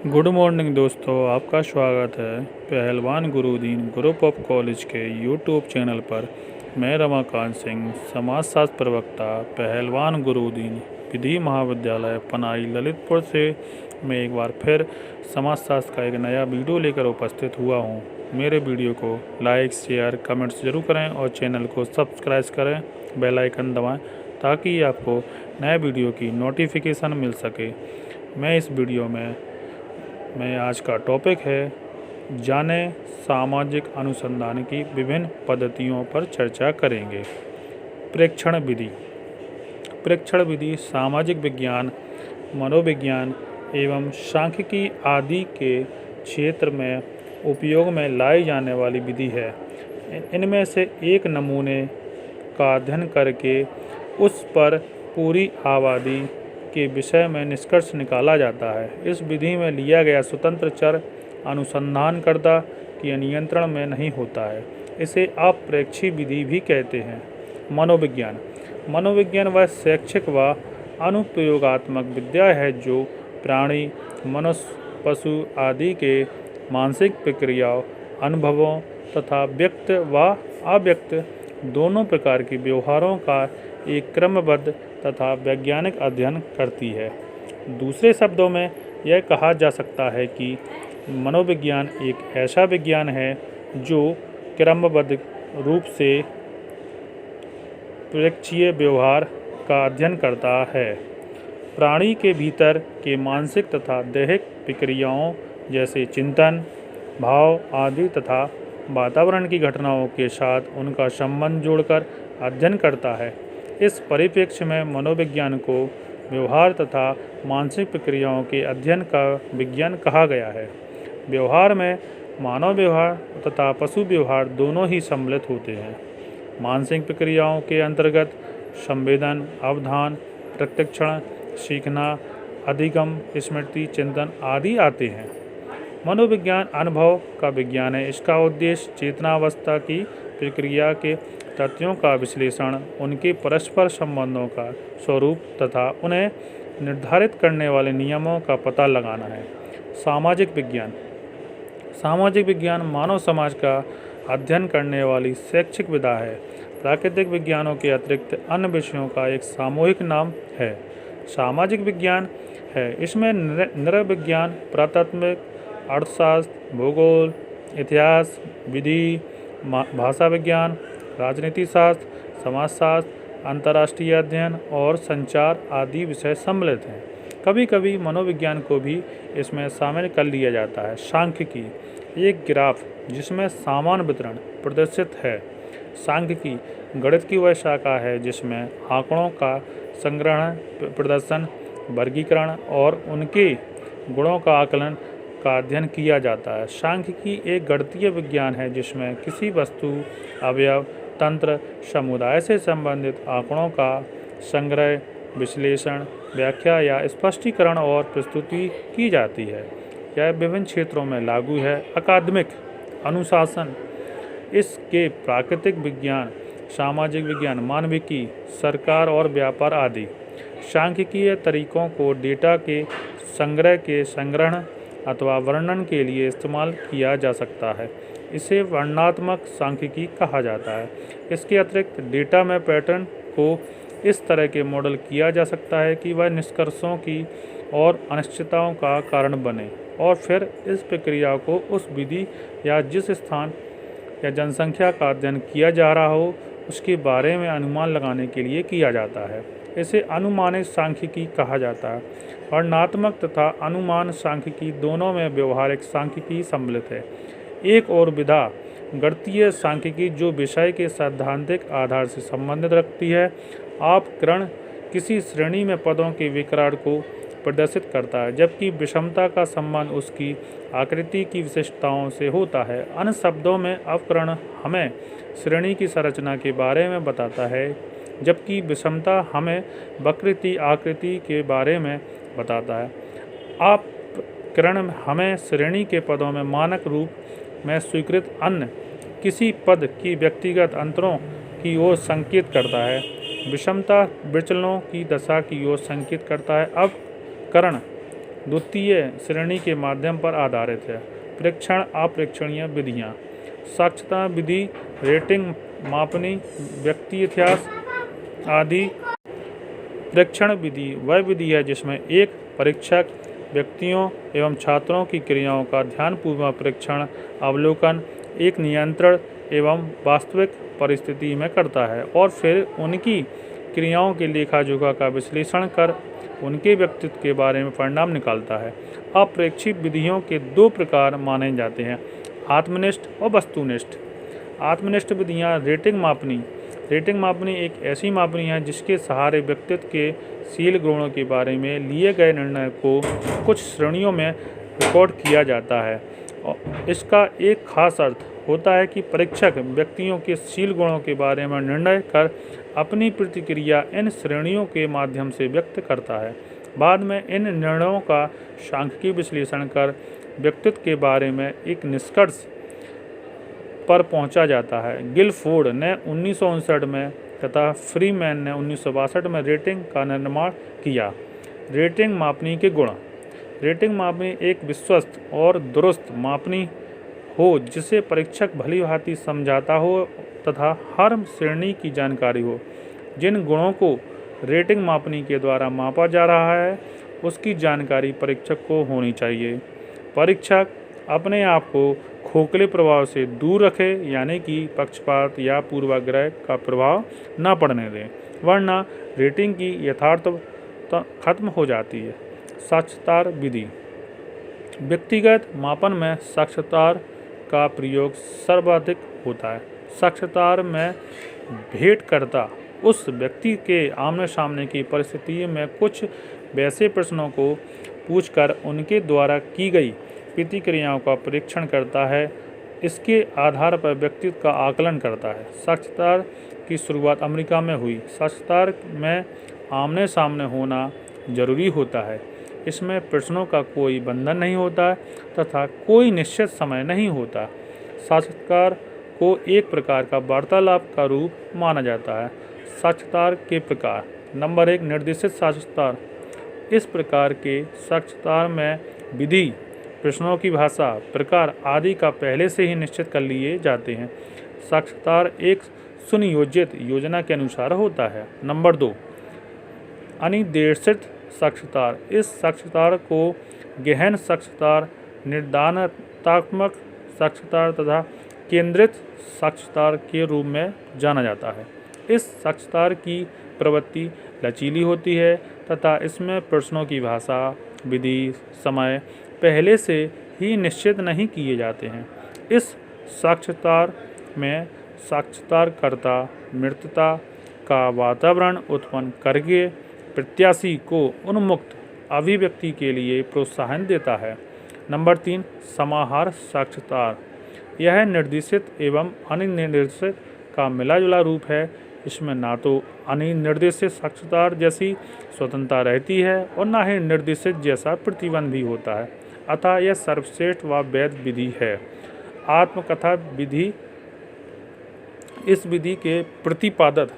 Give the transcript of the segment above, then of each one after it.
Good morning दोस्तों, आपका स्वागत है पहलवान गुरुदीन ग्रुप ऑफ कॉलेज के यूट्यूब चैनल पर। मैं रमाकांत सिंह, समाजशास्त्र प्रवक्ता, पहलवान गुरुदीन विधि महाविद्यालय पनाई ललितपुर से मैं एक बार फिर समाजशास्त्र का एक नया वीडियो लेकर उपस्थित हुआ हूं। मेरे वीडियो को लाइक, शेयर, कमेंट्स जरूर करें और चैनल को सब्सक्राइब करें, बेल आइकन दबाएं ताकि आपको नए वीडियो की नोटिफिकेशन मिल सके। इस वीडियो में आज का टॉपिक है जाने सामाजिक अनुसंधान की विभिन्न पद्धतियों पर चर्चा करेंगे। प्रेक्षण विधि। प्रेक्षण विधि सामाजिक विज्ञान, मनोविज्ञान एवं सांख्यिकी आदि के क्षेत्र में उपयोग में लाई जाने वाली विधि है। इनमें से एक नमूने का अध्ययन करके उस पर पूरी आबादी के विषय में निष्कर्ष निकाला जाता है। इस विधि में लिया गया स्वतंत्र चर अनुसंधानकर्ता के नियंत्रण में नहीं होता है। इसे अप्रेक्षी विधि भी कहते हैं। मनोविज्ञान। मनोविज्ञान वह शैक्षिक व अनुप्रयोगात्मक विद्या है जो प्राणी, मनुष्य, पशु आदि के मानसिक प्रक्रियाओं, अनुभवों तथा व्यक्त व अव्यक्त दोनों प्रकार के व्यवहारों का एक क्रमबद्ध तथा वैज्ञानिक अध्ययन करती है। दूसरे शब्दों में यह कहा जा सकता है कि मनोविज्ञान एक ऐसा विज्ञान है जो क्रमबद्ध रूप से प्रेक्षीय व्यवहार का अध्ययन करता है। प्राणी के भीतर के मानसिक तथा दैहिक प्रक्रियाओं जैसे चिंतन, भाव आदि तथा वातावरण की घटनाओं के साथ उनका संबंध जोड़कर अध्ययन करता है। इस परिप्रेक्ष्य में मनोविज्ञान को व्यवहार तथा मानसिक प्रक्रियाओं के अध्ययन का विज्ञान कहा गया है। व्यवहार में मानव व्यवहार तथा पशु व्यवहार दोनों ही सम्मिलित होते हैं। मानसिक प्रक्रियाओं के अंतर्गत संवेदन, अवधान, प्रत्यक्षण, सीखना, अधिगम, स्मृति, चिंतन आदि आते हैं। मनोविज्ञान अनुभव का विज्ञान है। इसका उद्देश्य चेतनावस्था की प्रक्रिया के तथ्यों का विश्लेषण, उनके परस्पर संबंधों का स्वरूप तथा उन्हें निर्धारित करने वाले नियमों का पता लगाना है। सामाजिक विज्ञान। सामाजिक विज्ञान मानव समाज का अध्ययन करने वाली शैक्षिक विधा है। प्राकृतिक विज्ञानों के अतिरिक्त अन्य विषयों का एक सामूहिक नाम है। सामाजिक विज्ञान है। इसमें नृविज्ञान, पुरातात्विक, अर्थशास्त्र, भूगोल, इतिहास, विधि, भाषा विज्ञान, राजनीति शास्त्र, समाजशास्त्र, अंतर्राष्ट्रीय अध्ययन और संचार आदि विषय सम्मिलित हैं। कभी कभी मनोविज्ञान को भी इसमें शामिल कर लिया जाता है। सांख्यिकी एक ग्राफ जिसमें समान वितरण प्रदर्शित है। सांख्यिकी गणित की वह शाखा है जिसमें आंकड़ों का संग्रहण, प्रदर्शन, वर्गीकरण और उनके गुणों का आकलन का अध्ययन किया जाता है। सांख्यिकी एक गणितीय विज्ञान है जिसमें किसी वस्तु, अवयव, तंत्र, समुदाय से संबंधित आंकड़ों का संग्रह, विश्लेषण, व्याख्या या स्पष्टीकरण और प्रस्तुति की जाती है। यह विभिन्न क्षेत्रों में लागू है। अकादमिक अनुशासन इसके प्राकृतिक विज्ञान, सामाजिक विज्ञान, मानविकी, सरकार और व्यापार आदि। सांख्यिकीय तरीकों को डेटा के संग्रह के संग्रहण अथवा वर्णन के लिए इस्तेमाल किया जा सकता है। इसे वर्णनात्मक सांख्यिकी कहा जाता है। इसके अतिरिक्त डेटा में पैटर्न को इस तरह के मॉडल किया जा सकता है कि वह निष्कर्षों की और अनिश्चितताओं का कारण बने और फिर इस प्रक्रिया को उस विधि या जिस स्थान या जनसंख्या का अध्ययन किया जा रहा हो उसके बारे में अनुमान लगाने के लिए किया जाता है। इसे अनुमानित सांख्यिकी कहा जाता है। वर्णनात्मक तथा अनुमान सांख्यिकी दोनों में व्यवहारिक सांख्यिकी सम्मिलित है। एक और विधा गणितीय सांख्यिकी जो विषय के सैद्धांतिक आधार से संबंधित रखती है। अपकरण किसी श्रेणी में पदों के विकर्ण को प्रदर्शित करता है जबकि विषमता का संबंध उसकी आकृति की विशेषताओं से होता है। अन्य शब्दों में अपकरण हमें श्रेणी की संरचना के बारे में बताता है जबकि विषमता हमें वक्रिति आकृति के बारे में बताता है। अपकरण हमें श्रेणी के पदों में मानक रूप में स्वीकृत अन्य किसी पद की व्यक्तिगत अंतरों की ओर संकेत करता है। विषमता विचलनों की दशा की ओर संकेत करता है। अपकरण द्वितीय श्रेणी के माध्यम पर आधारित है। परीक्षण अप्रेक्षणीय विधियाँ। साक्षरता विधि रेटिंग मापनी व्यक्ति इतिहास आदि। परीक्षण विधि वह विधि है जिसमें एक परीक्षक व्यक्तियों एवं छात्रों की क्रियाओं का ध्यानपूर्वक परीक्षण अवलोकन एक नियंत्रण एवं वास्तविक परिस्थिति में करता है और फिर उनकी क्रियाओं के लेखा-जोखा का विश्लेषण कर उनके व्यक्तित्व के बारे में परिणाम निकालता है। अप्रेक्षित विधियों के दो प्रकार माने जाते हैं, आत्मनिष्ठ और वस्तुनिष्ठ। आत्मनिष्ठ विधियाँ रेटिंग मापनी। रेटिंग मापनी एक ऐसी मापनी है जिसके सहारे व्यक्तित्व के शील गुणों के बारे में लिए गए निर्णय को कुछ श्रेणियों में रिकॉर्ड किया जाता है। और इसका एक खास अर्थ होता है कि परीक्षक व्यक्तियों के शील गुणों के बारे में निर्णय कर अपनी प्रतिक्रिया इन श्रेणियों के माध्यम से व्यक्त करता है। बाद में इन निर्णयों का सांख्यिकीय विश्लेषण कर व्यक्तित्व के बारे में एक निष्कर्ष पर पहुंचा जाता है। गिलफोर्ड ने 1959 में तथा फ्रीमैन ने 1962 में रेटिंग का निर्माण किया। रेटिंग मापनी के गुण। रेटिंग मापनी एक विश्वस्त और दुरुस्त मापनी हो जिसे परीक्षक भली भांति समझाता हो तथा हर श्रेणी की जानकारी हो। जिन गुणों को रेटिंग मापनी के द्वारा मापा जा रहा है उसकी जानकारी परीक्षक को होनी चाहिए। परीक्षक अपने आप को खोखले प्रभाव से दूर रखे, यानी कि पक्षपात या पूर्वाग्रह का प्रभाव न पड़ने दें, वरना रेटिंग की यथार्थ खत्म हो जाती है। साक्षरता विधि। व्यक्तिगत मापन में साक्षरता का प्रयोग सर्वाधिक होता है। साक्षरता में भेंटकर्ता उस व्यक्ति के आमने सामने की परिस्थिति में कुछ वैसे प्रश्नों को पूछकर उनके द्वारा की गई प्रतिक्रियाओं का परीक्षण करता है। इसके आधार पर व्यक्तित्व का आकलन करता है। साक्षरता की शुरुआत अमेरिका में हुई। साक्षरता में आमने सामने होना जरूरी होता है। इसमें प्रश्नों का कोई बंधन नहीं होता तथा कोई निश्चित समय नहीं होता। साक्षात्कार को एक प्रकार का वार्तालाप का रूप माना जाता है। साक्षात्कार के प्रकार। नंबर 1, निर्देशित साक्षात्कार। इस प्रकार के साक्षात्कार में विधि, प्रश्नों की भाषा, प्रकार आदि का पहले से ही निश्चित कर लिए जाते हैं। साक्षात्कार एक सुनियोजित योजना के अनुसार होता है। नंबर 2, अनिर्देशित साक्षात्कार। इस साक्षात्कार को गहन साक्षात्कार, निर्धारणात्मक साक्षात्कार तथा केंद्रित साक्षात्कार के रूप में जाना जाता है। इस साक्षात्कार की प्रवृत्ति लचीली होती है तथा इसमें प्रश्नों की भाषा, विधि, समय पहले से ही निश्चित नहीं किए जाते हैं। इस साक्षात्कार में साक्षात्कारकर्ता मित्रता का वातावरण उत्पन्न करके प्रत्याशी को उन्मुक्त अभिव्यक्ति के लिए प्रोत्साहन देता है। नंबर 3, समाहार साक्षात्कार। यह निर्देशित एवं अनिर्देशित का मिला-जुला रूप है। इसमें ना तो अनिर्देशित साक्षात्कार जैसी स्वतंत्रता रहती है और ना ही निर्देशित जैसा प्रतिबंध भी होता है, अतः यह सर्वश्रेष्ठ व वैध विधि है। आत्मकथा विधि। इस विधि के प्रतिपादक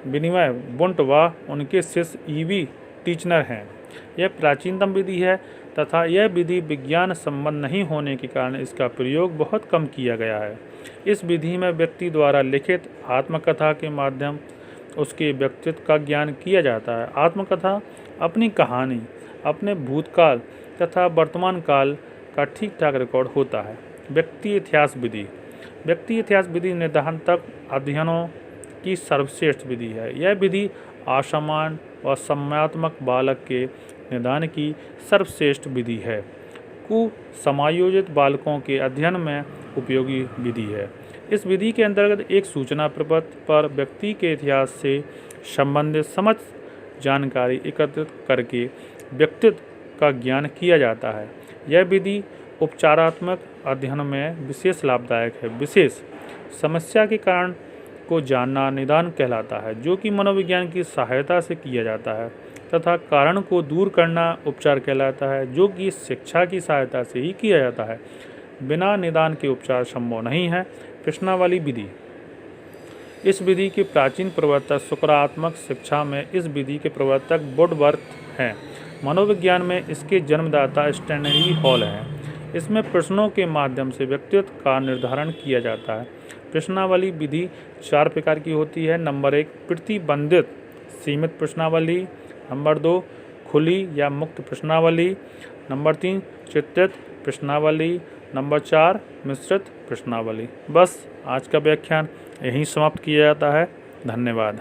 विनिमय बुंट व उनके शिष्य ईवी टीचनर हैं। यह प्राचीनतम विधि है तथा यह विधि विज्ञान संबंध नहीं होने के कारण इसका प्रयोग बहुत कम किया गया है। इस विधि में व्यक्ति द्वारा लिखित आत्मकथा के माध्यम उसके व्यक्तित्व का ज्ञान किया जाता है। आत्मकथा अपनी कहानी, अपने भूतकाल तथा वर्तमान काल का ठीक ठाक रिकॉर्ड होता है। व्यक्ति इतिहास विधि। व्यक्ति इतिहास विधि निदानात्मक अध्ययनों की सर्वश्रेष्ठ विधि है। यह विधि असामान्य व सम्मानात्मक बालक के निदान की सर्वश्रेष्ठ विधि है। समायोजित बालकों के अध्ययन में उपयोगी विधि है। इस विधि के अंतर्गत एक सूचना प्रपत्र पर व्यक्ति के इतिहास से संबंधित समस्त जानकारी एकत्रित करके व्यक्तित्व का ज्ञान किया जाता है। यह विधि उपचारात्मक अध्ययन में विशेष लाभदायक है। विशेष समस्या के कारण को जानना निदान कहलाता है, जो कि मनोविज्ञान की सहायता से किया जाता है, तथा कारण को दूर करना उपचार कहलाता है, जो कि शिक्षा की सहायता से ही किया जाता है। बिना निदान के उपचार संभव नहीं है। प्रश्नावली विधि। इस विधि के प्राचीन प्रवर्तक सुकरात्मक शिक्षा में इस विधि के प्रवर्तक वुडवर्थ हैं। मनोविज्ञान में इसके जन्मदाता स्टैनली हॉल हैं। इसमें प्रश्नों के माध्यम से व्यक्तित्व का निर्धारण किया जाता है। प्रश्नावली विधि 4 प्रकार की होती है। नंबर 1 प्रतिबंधित सीमित प्रश्नावली। नंबर 2 खुली या मुक्त प्रश्नावली। नंबर 3 चित्रित प्रश्नावली। नंबर 4 मिश्रित प्रश्नावली। बस आज का व्याख्यान यहीं समाप्त किया जाता है। धन्यवाद।